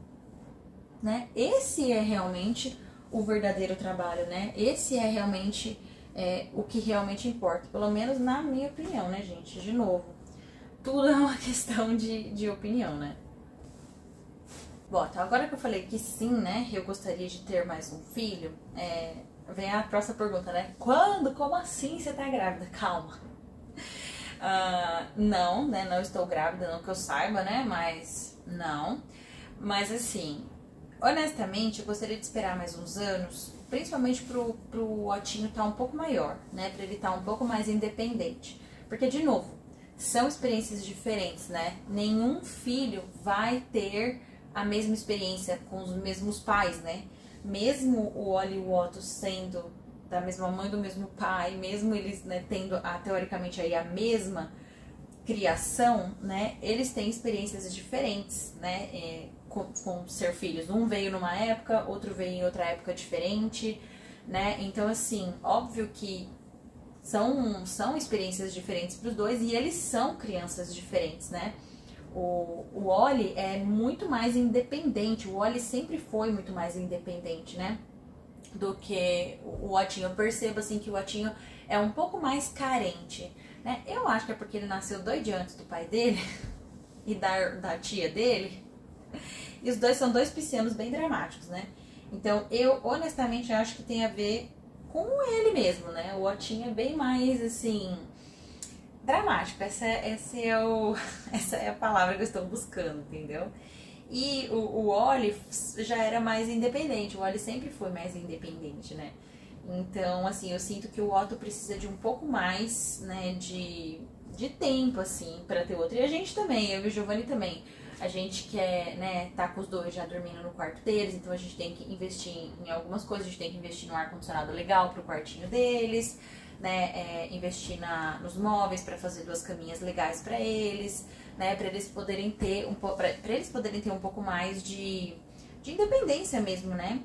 né? Esse é realmente o verdadeiro trabalho, né? Esse é realmente o que realmente importa, pelo menos na minha opinião, né, gente? De novo, tudo é uma questão de opinião, né? Bom, então agora que eu falei que sim, né, eu gostaria de ter mais um filho, vem a próxima pergunta, né? Quando? Como assim você tá grávida? Calma. Não, né? Não estou grávida, não que eu saiba, né? Mas não. Mas assim, honestamente, eu gostaria de esperar mais uns anos, principalmente pro Otinho estar um pouco maior, né? Pra ele estar um pouco mais independente. Porque, de novo, são experiências diferentes, né? Nenhum filho vai ter a mesma experiência com os mesmos pais, né? Mesmo o Oli e o Otto sendo da mesma mãe, do mesmo pai, mesmo eles, né, tendo teoricamente aí a mesma criação, né, eles têm experiências diferentes, né, com ser filhos. Um veio numa época, outro veio em outra época diferente, né, então assim, óbvio que são experiências diferentes para os dois e eles são crianças diferentes, né. O Oli é muito mais independente, o Oli sempre foi muito mais independente, né, do que o Otinho. Eu percebo assim que o Otinho é um pouco mais carente, né? Eu acho que é porque ele nasceu 2 dias antes do pai dele e da tia dele, e os dois são 2 piscianos bem dramáticos, né? Então eu honestamente acho que tem a ver com ele mesmo, né? O Otinho é bem mais assim dramático, essa é a palavra que eu estou buscando, entendeu? E o Oli já era mais independente, o Oli sempre foi mais independente, né? Então, assim, eu sinto que o Otto precisa de um pouco mais, né, de tempo, assim, pra ter outro. E a gente também, eu e o Giovanni também. A gente quer, né, tá com os dois já dormindo no quarto deles, então a gente tem que investir em algumas coisas, a gente tem que investir no ar-condicionado legal pro quartinho deles, né, investir nos móveis para fazer 2 caminhas legais para eles, né, para eles poderem ter um pouco mais de independência mesmo, né,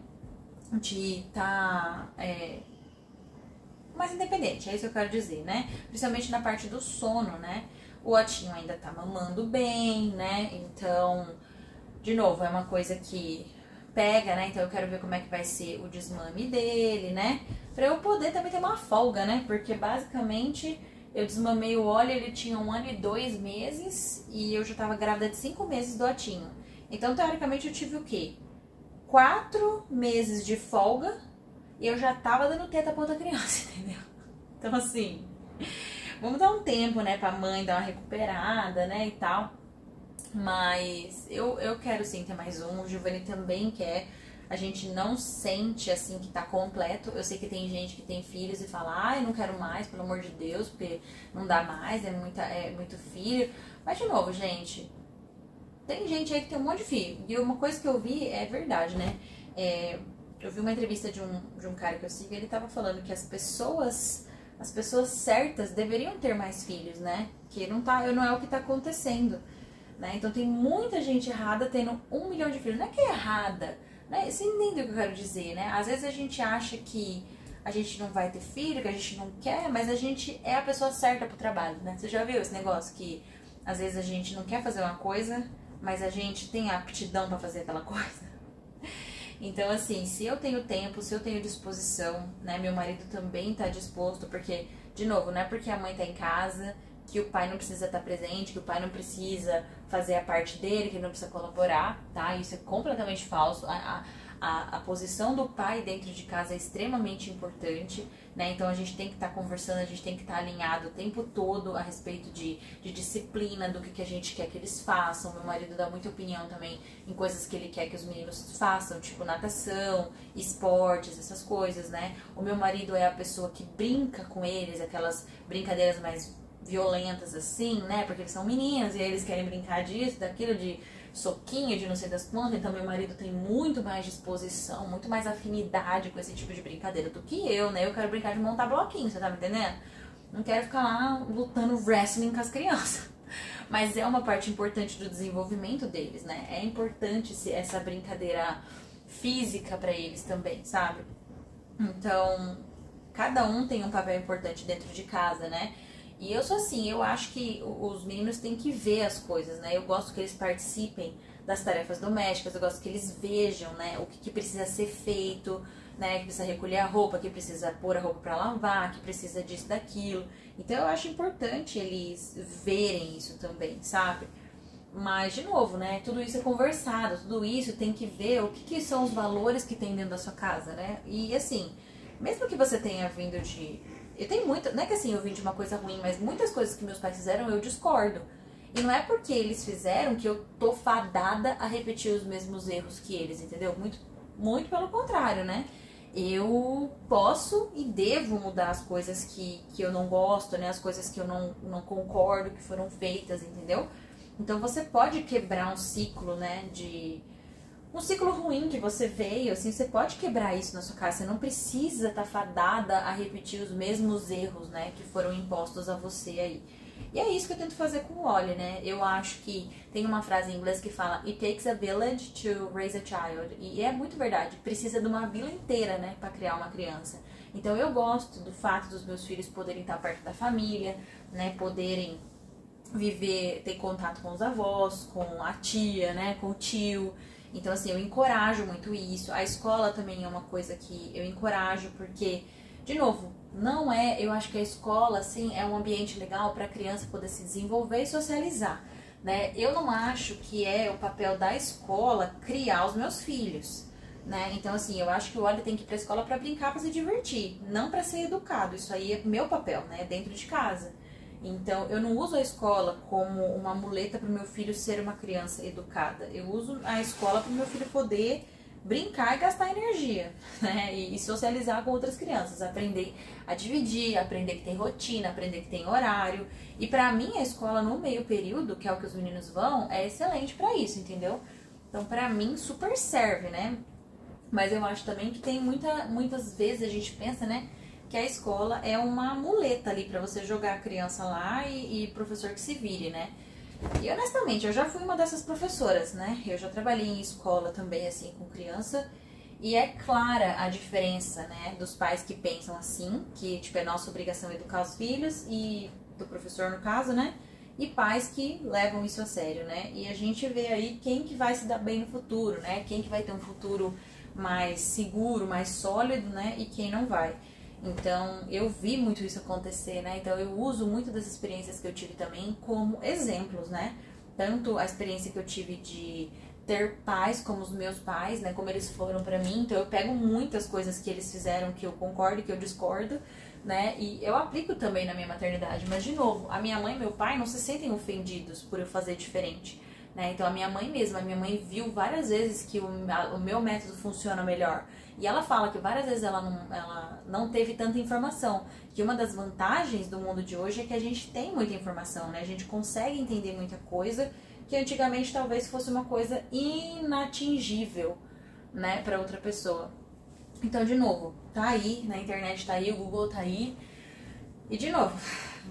de estar mais independente, é isso que eu quero dizer, né, principalmente na parte do sono, né. O Otinho ainda tá mamando bem, né, então, de novo, é uma coisa que pega, né, então eu quero ver como é que vai ser o desmame dele, né, pra eu poder também ter uma folga, né, porque basicamente eu desmamei o Oli, ele tinha 1 ano e 2 meses e eu já tava grávida de 5 meses do Otinho. Então, teoricamente, eu tive o quê? 4 meses de folga e eu já tava dando teta pra outra criança, entendeu? Então, assim, vamos dar um tempo, né, pra mãe dar uma recuperada, né, e tal. Mas eu quero sim ter mais um, o Giovanni também quer. a gente não sente, assim, que tá completo. Eu sei que tem gente que tem filhos e fala, ai, eu não quero mais, pelo amor de Deus, porque não dá mais, é muito filho. Mas, de novo, gente, tem gente aí que tem um monte de filho. E uma coisa que eu vi é verdade, né? Eu vi uma entrevista de um cara que eu sigo e ele tava falando que as pessoas certas deveriam ter mais filhos, né? Que não é o que tá acontecendo, né? Então tem muita gente errada tendo 1 milhão de filhos. Não é que é errada, né? Você entende o que eu quero dizer, né? Às vezes a gente acha que a gente não vai ter filho, que a gente não quer, mas a gente é a pessoa certa pro trabalho, né? Você já viu esse negócio que às vezes a gente não quer fazer uma coisa, mas a gente tem a aptidão pra fazer aquela coisa? Então, assim, se eu tenho tempo, se eu tenho disposição, né? Meu marido também tá disposto, porque, de novo, não é porque a mãe tá em casa que o pai não precisa estar presente, que o pai não precisa fazer a parte dele, que ele não precisa colaborar, tá? Isso é completamente falso. A posição do pai dentro de casa é extremamente importante, né? Então a gente tem que estar conversando, a gente tem que estar alinhado o tempo todo a respeito de disciplina, do que a gente quer que eles façam. Meu marido dá muita opinião também em coisas que ele quer que os meninos façam, tipo natação, esportes, essas coisas, né? O meu marido é a pessoa que brinca com eles, aquelas brincadeiras mais violentas assim, né? Porque eles são meninos e eles querem brincar disso, daquilo, de soquinho, de não sei das quantas. Então meu marido tem muito mais disposição, muito mais afinidade com esse tipo de brincadeira do que eu, né? Eu quero brincar de montar bloquinho, você tá me entendendo? Não quero ficar lá lutando wrestling com as crianças. Mas é uma parte importante do desenvolvimento deles, né? É importante essa brincadeira física pra eles também, sabe? Então, cada um tem um papel importante dentro de casa, né? E eu sou assim, eu acho que os meninos têm que ver as coisas, né? Eu gosto que eles participem das tarefas domésticas, eu gosto que eles vejam, né, o que precisa ser feito, né, que precisa recolher a roupa, que precisa pôr a roupa pra lavar, que precisa disso, daquilo. Então eu acho importante eles verem isso também, sabe? Mas, de novo, né, tudo isso é conversado, tudo isso tem que ver o que são os valores que tem dentro da sua casa, né? E assim, mesmo que você tenha vindo de... Eu tenho muito, não é que assim eu vim de uma coisa ruim, mas muitas coisas que meus pais fizeram eu discordo. E não é porque eles fizeram que eu tô fadada a repetir os mesmos erros que eles, entendeu? Muito, muito pelo contrário, né? Eu posso e devo mudar as coisas que eu não gosto, né? As coisas que eu não concordo que foram feitas, entendeu? Então você pode quebrar um ciclo, né? Um ciclo ruim que você veio, assim, você pode quebrar isso na sua casa. Você não precisa estar fadada a repetir os mesmos erros, né, que foram impostos a você aí. E é isso que eu tento fazer com o Oli, né? Eu acho que tem uma frase em inglês que fala It takes a village to raise a child. E é muito verdade, precisa de uma vila inteira, né, para criar uma criança. Então eu gosto do fato dos meus filhos poderem estar perto da família, né, poderem viver, ter contato com os avós, com a tia, né, com o tio. Então, assim, eu encorajo muito isso. A escola também é uma coisa que eu encorajo, porque, de novo, não é... Eu acho que a escola, assim, é um ambiente legal para a criança poder se desenvolver e socializar, né? Eu não acho que é o papel da escola criar os meus filhos, né? Então, assim, eu acho que o Oli tem que ir pra escola para brincar, para se divertir, não para ser educado. Isso aí é meu papel, né? Dentro de casa. Então, eu não uso a escola como uma muleta para o meu filho ser uma criança educada. Eu uso a escola para o meu filho poder brincar e gastar energia, né? E socializar com outras crianças, aprender a dividir, aprender que tem rotina, aprender que tem horário. E para mim, a escola no meio período, que é o que os meninos vão, é excelente para isso, entendeu? Então, para mim, super serve, né? Mas eu acho também que tem muitas vezes a gente pensa, né, que a escola é uma muleta ali pra você jogar a criança lá e professor que se vire, né? E honestamente, eu já fui uma dessas professoras, né? Eu já trabalhei em escola também, assim, com criança. E é clara a diferença, né, dos pais que pensam assim, que, tipo, é nossa obrigação educar os filhos, e do professor, no caso, né? E pais que levam isso a sério, né? E a gente vê aí quem que vai se dar bem no futuro, né? Quem que vai ter um futuro mais seguro, mais sólido, né? E quem não vai. Então, eu vi muito isso acontecer, né? Então, eu uso muito das experiências que eu tive também como exemplos, né? Tanto a experiência que eu tive de ter pais como os meus pais, né? Como eles foram pra mim. Então, eu pego muitas coisas que eles fizeram que eu concordo e que eu discordo, né? E eu aplico também na minha maternidade. Mas, de novo, a minha mãe e meu pai não se sentem ofendidos por eu fazer diferente, né? Então a minha mãe mesma, a minha mãe viu várias vezes que o meu método funciona melhor. E ela fala que várias vezes ela não teve tanta informação. Que uma das vantagens do mundo de hoje é que a gente tem muita informação, né? A gente consegue entender muita coisa que antigamente talvez fosse uma coisa inatingível, né, para outra pessoa. Então, de novo, tá aí, na internet tá aí, o Google tá aí. E de novo,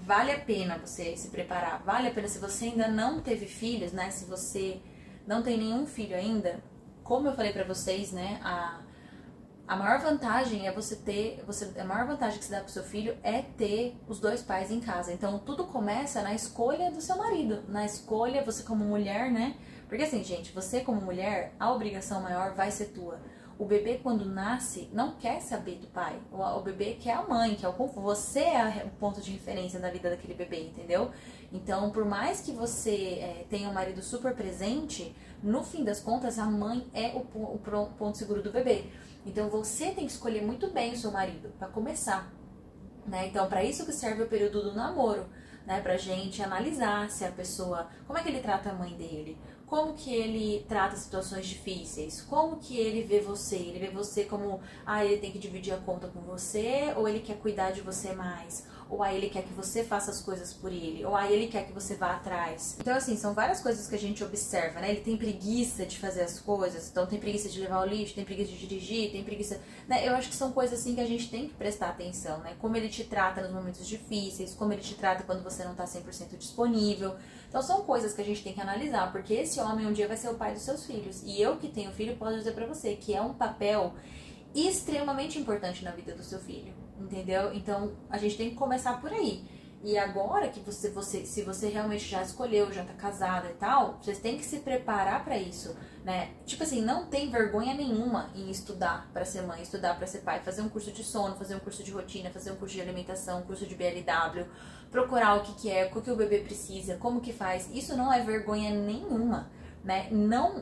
vale a pena você se preparar, vale a pena se você ainda não teve filhos, né, se você não tem nenhum filho ainda, como eu falei pra vocês, né, a maior vantagem é a maior vantagem que você dá pro seu filho é ter os dois pais em casa. Então, tudo começa na escolha do seu marido, na escolha, você como mulher, né, porque assim, gente, você como mulher, a obrigação maior vai ser tua. O bebê, quando nasce, não quer saber do pai. O bebê quer a mãe, quer você é o ponto de referência da vida daquele bebê, entendeu? Então, por mais que você tenha um marido super presente, no fim das contas, a mãe é o ponto seguro do bebê. Então, você tem que escolher muito bem o seu marido, para começar, né? Então, para isso que serve o período do namoro, né? Pra gente analisar se a pessoa, como é que ele trata a mãe dele, como que ele trata situações difíceis, como que ele vê você como, ele tem que dividir a conta com você, ou ele quer cuidar de você mais, ou ele quer que você faça as coisas por ele, ou ele quer que você vá atrás. Então assim, são várias coisas que a gente observa, né? Ele tem preguiça de fazer as coisas, então tem preguiça de levar o lixo, tem preguiça de dirigir, tem preguiça, né? Eu acho que são coisas assim que a gente tem que prestar atenção, né? Como ele te trata nos momentos difíceis, como ele te trata quando você não tá 100% disponível. Então são coisas que a gente tem que analisar, porque esse homem um dia vai ser o pai dos seus filhos. E eu que tenho filho posso dizer pra você que é um papel extremamente importante na vida do seu filho, entendeu? Então a gente tem que começar por aí. E agora que se você realmente já escolheu, já tá casada e tal, vocês têm que se preparar pra isso, né? Tipo assim, não tem vergonha nenhuma em estudar pra ser mãe, estudar pra ser pai, fazer um curso de sono, fazer um curso de rotina, fazer um curso de alimentação, um curso de BLW, procurar o que é, o que o bebê precisa, como que faz. Isso não é vergonha nenhuma, né? Não,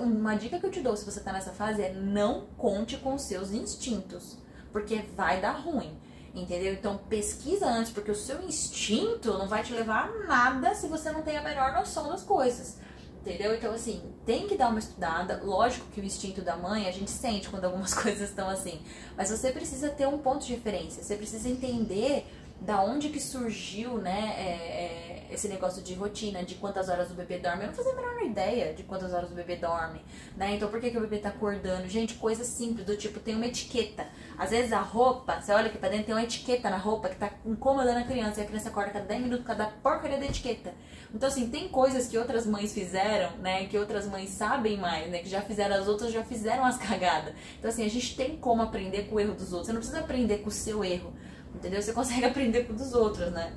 uma dica que eu te dou se você tá nessa fase é não conte com os seus instintos, porque vai dar ruim. Entendeu? Então pesquisa antes, porque o seu instinto não vai te levar a nada se você não tem a menor noção das coisas. Entendeu? Então assim, tem que dar uma estudada. Lógico que o instinto da mãe a gente sente quando algumas coisas estão assim, mas você precisa ter um ponto de referência. Você precisa entender da onde que surgiu, né, esse negócio de rotina, de quantas horas o bebê dorme. Eu não fazia a menor ideia de quantas horas o bebê dorme, né? Então por que o bebê tá acordando? Gente, coisa simples, do tipo, tem uma etiqueta. Às vezes a roupa, você olha aqui pra dentro, tem uma etiqueta na roupa que tá incomodando a criança, e a criança acorda cada 10 minutos por causa da porcaria da etiqueta. Então assim, tem coisas que outras mães fizeram, né, que outras mães sabem mais, né, que já fizeram, as outras já fizeram as cagadas. Então assim, a gente tem como aprender com o erro dos outros. Você não precisa aprender com o seu erro, entendeu? Você consegue aprender com o dos outros, né?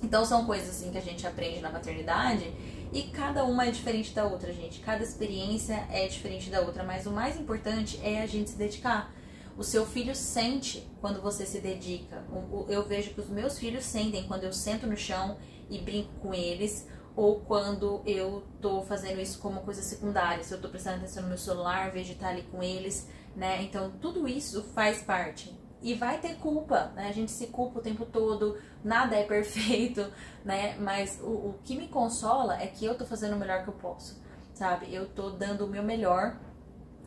Então são coisas assim que a gente aprende na maternidade e cada uma é diferente da outra, gente. Cada experiência é diferente da outra, mas o mais importante é a gente se dedicar. O seu filho sente quando você se dedica. Eu vejo que os meus filhos sentem quando eu sento no chão e brinco com eles, ou quando eu tô fazendo isso como coisa secundária. Se eu tô prestando atenção no meu celular, vejo estar ali com eles, né? Então tudo isso faz parte. E vai ter culpa, né? A gente se culpa o tempo todo, nada é perfeito, né? Mas o que me consola é que eu tô fazendo o melhor que eu posso, sabe? Eu tô dando o meu melhor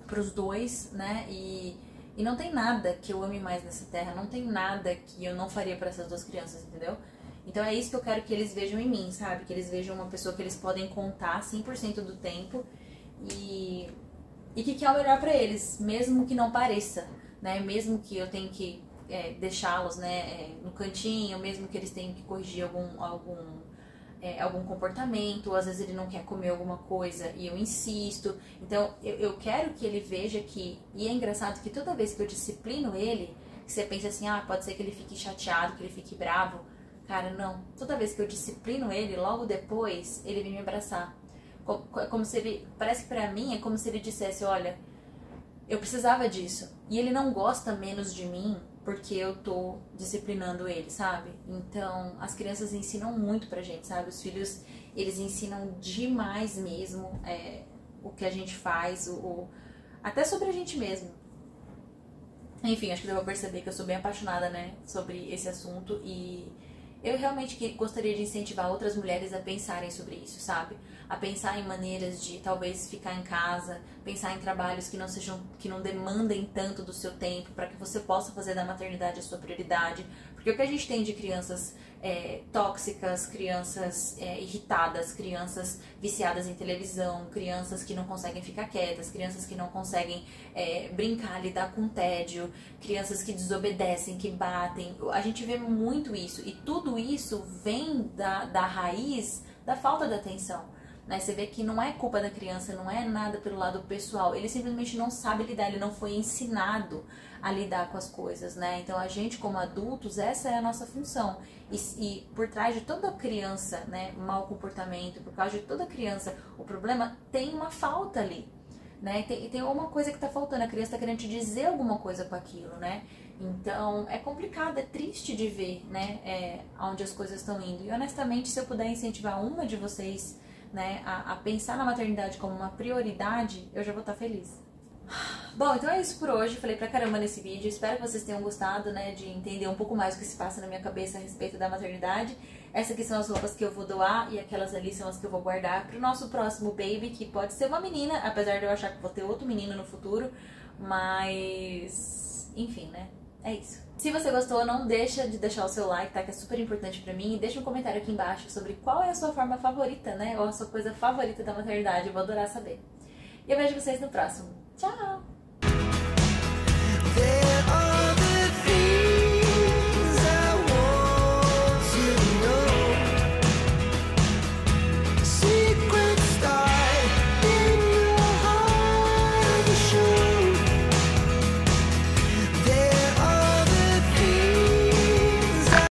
pros dois, né? E não tem nada que eu ame mais nessa terra, não tem nada que eu não faria para essas duas crianças, entendeu? Então é isso que eu quero que eles vejam em mim, sabe? Que eles vejam uma pessoa que eles podem contar 100% do tempo e que é o melhor pra eles, mesmo que não pareça, né? Mesmo que eu tenha que deixá-los, né, no cantinho, mesmo que eles tenham que corrigir algum comportamento, ou às vezes ele não quer comer alguma coisa e eu insisto. Então eu quero que ele veja que, e é engraçado que toda vez que eu disciplino ele, você pensa assim, pode ser que ele fique chateado, que ele fique bravo. Cara, não. Toda vez que eu disciplino ele, logo depois ele vem me abraçar. Como se ele, parece que pra mim é como se ele dissesse, olha, eu precisava disso. E ele não gosta menos de mim porque eu tô disciplinando ele, sabe? Então, as crianças ensinam muito pra gente, sabe? Os filhos, eles ensinam demais mesmo o que a gente faz, até sobre a gente mesmo. Enfim, acho que deu pra perceber que eu sou bem apaixonada, né, sobre esse assunto e eu realmente gostaria de incentivar outras mulheres a pensarem sobre isso, sabe? a pensar em maneiras de talvez ficar em casa, pensar em trabalhos que não demandem tanto do seu tempo, para que você possa fazer da maternidade a sua prioridade. Porque o que a gente tem de crianças tóxicas, crianças irritadas, crianças viciadas em televisão, crianças que não conseguem ficar quietas, crianças que não conseguem brincar, lidar com tédio, crianças que desobedecem, que batem. A gente vê muito isso, e tudo isso vem da raiz da falta de atenção. Né? Você vê que não é culpa da criança, não é nada pelo lado pessoal, ele simplesmente não sabe lidar, ele não foi ensinado a lidar com as coisas, né? Então a gente como adultos, essa é a nossa função, e por trás de toda criança, né, mau comportamento, por causa de toda criança, o problema tem uma falta ali, né? Tem alguma coisa que tá faltando, a criança tá querendo te dizer alguma coisa com aquilo, né? Então é complicado, é triste de ver, né, onde as coisas estão indo. E honestamente, se eu puder incentivar uma de vocês, né, a pensar na maternidade como uma prioridade, eu já vou estar feliz. Bom, então é isso por hoje. Falei pra caramba nesse vídeo. Espero que vocês tenham gostado, né, de entender um pouco mais o que se passa na minha cabeça a respeito da maternidade. Essas aqui são as roupas que eu vou doar e aquelas ali são as que eu vou guardar pro nosso próximo baby, que pode ser uma menina, apesar de eu achar que vou ter outro menino no futuro. Mas, enfim, né? É isso. Se você gostou, não deixa de deixar o seu like, tá? Que é super importante pra mim. E deixa um comentário aqui embaixo sobre qual é a sua forma favorita, né? Ou a sua coisa favorita da maternidade. Eu vou adorar saber. E eu vejo vocês no próximo. Tchau!